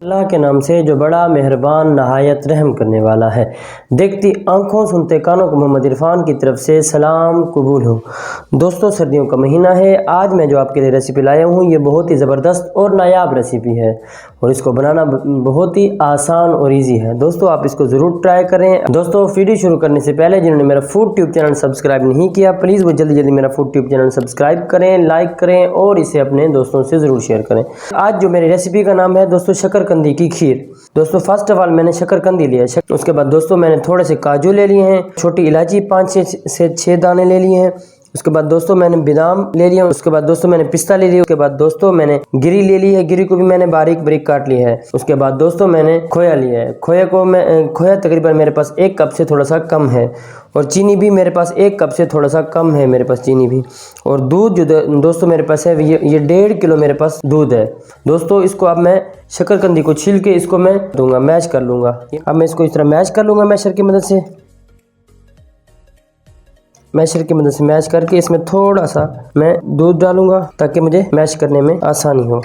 अल्लाह के नाम से जो बड़ा मेहरबान नहायत रहम करने वाला है। देखती आंखों सुनते कानों को मोहम्मद इरफान की तरफ से सलाम कबूल हो। दोस्तों, सर्दियों का महीना है। आज मैं जो आपके लिए रेसिपी लाया हूँ ये बहुत ही ज़बरदस्त और नायाब रेसिपी है और इसको बनाना बहुत ही आसान और ईजी है। दोस्तों, आप इसको ज़रूर ट्राई करें। दोस्तों, वीडियो शुरू करने से पहले जिन्होंने मेरा फूड ट्यूब चैनल सब्सक्राइब नहीं किया, प्लीज़ वो जल्दी जल्दी मेरा फूड ट्यूब चैनल सब्सक्राइब करें, लाइक करें और इसे अपने दोस्तों से ज़रूर शेयर करें। आज जो मेरी रेसिपी का नाम है दोस्तों शकरकंदी की खीर। दोस्तों, फर्स्ट ऑफ ऑल मैंने शकरकंदी लिया है। उसके बाद दोस्तों मैंने थोड़े से काजू ले लिए हैं, छोटी इलायची 5 से 6 दाने ले लिए हैं। उसके बाद दोस्तों मैंने बादाम ले लिया। उसके बाद दोस्तों मैंने पिस्ता ले लिया। उसके बाद दोस्तों मैंने गिरी ले ली है, गिरी को भी मैंने बारीक बारीक काट लिया है। उसके बाद दोस्तों मैंने खोया लिया है। खोया तकरीबन मेरे पास 1 कप से थोड़ा सा कम है और चीनी भी मेरे पास 1 कप से थोड़ा सा कम है मेरे पास चीनी भी। और दूध जो दोस्तों मेरे पास है ये 1.5 किलो मेरे पास दूध है। दोस्तों, इसको अब मैं शकरकंदी को छील के इसको मैं दूंगा, मैश कर लूँगा। अब मैं इसको इस तरह मैश कर लूँगा मैशर की मदद से। मैशर की मदद से मैश करके इसमें थोड़ा सा मैं दूध डालूंगा ताकि मुझे मैश करने में आसानी हो।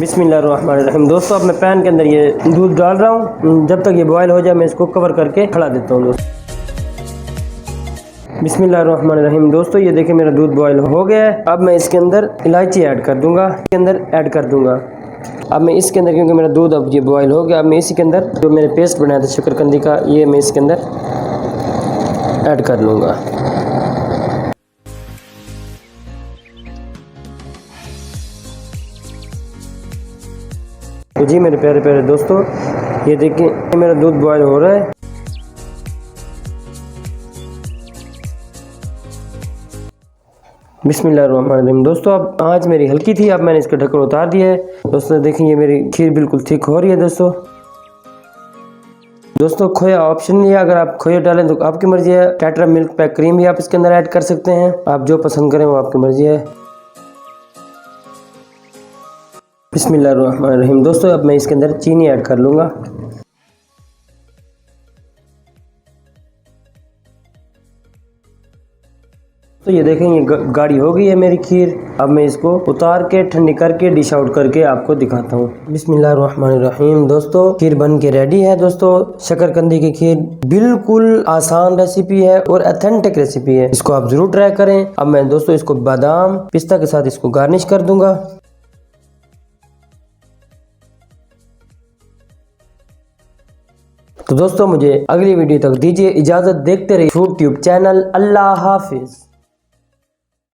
बिस्मिल्लाहिर्रहमानिर्रहीम। दोस्तों, अब मैं पैन के अंदर ये दूध डाल रहा हूँ। जब तक ये बॉयल हो जाए मैं इसको कवर करके खड़ा देता हूँ। दोस्तों, बिस्मिल्लाहिर्रहमानिर्रहीम। दोस्तों, ये देखिए मेरा दूध बॉयल हो गया है। अब मैं इसके अंदर इलायची ऐड कर दूंगा, अब मैं इसके अंदर, क्योंकि मेरा दूध अब ये बॉयल हो गया, अब मैं इसी के अंदर जो मैंने पेस्ट बनाया था शकरकंदी का ये मैं इसके अंदर ऐड कर लूँगा। तो जी मेरे प्यारे प्यारे दोस्तों, ये देखिए मेरा दूध बॉयल हो रहा है। बिस्मिल्लाहिर्रहमानिर्रहीम। दोस्तों, अब आँच मेरी हल्की थी, अब मैंने इसका ढक्कन उतार दिया है। दोस्तों देखिए ये मेरी खीर बिल्कुल थिक हो रही है। दोस्तों खोया ऑप्शन है, अगर आप खोया डालें तो आपकी मर्जी है। टेट्रा मिल्क पैक क्रीम भी आप इसके अंदर ऐड कर सकते हैं, आप जो पसंद करें वो आपकी मर्जी है। बिस्मिल्लाहिर्रहमानिर्रहीम। दोस्तों, अब मैं इसके अंदर चीनी ऐड कर लूँगा। तो ये देखें ये गाढ़ी हो गई है मेरी खीर। अब मैं इसको उतार के ठंडी करके डिश आउट करके आपको दिखाता हूँ। बिस्मिल्लाहिर्रहमानिर्रहीम। दोस्तों, खीर बन के रेडी है। दोस्तों, शकरकंदी की खीर बिल्कुल आसान रेसिपी है और ऑथेंटिक रेसिपी है, इसको आप जरूर ट्राई करें। अब मैं दोस्तों इसको बादाम पिस्ता के साथ इसको गार्निश कर दूंगा। तो दोस्तों, मुझे अगली वीडियो तक दीजिए इजाजत। देखते रहिए फूड ट्यूब चैनल। अल्लाह हाफिज।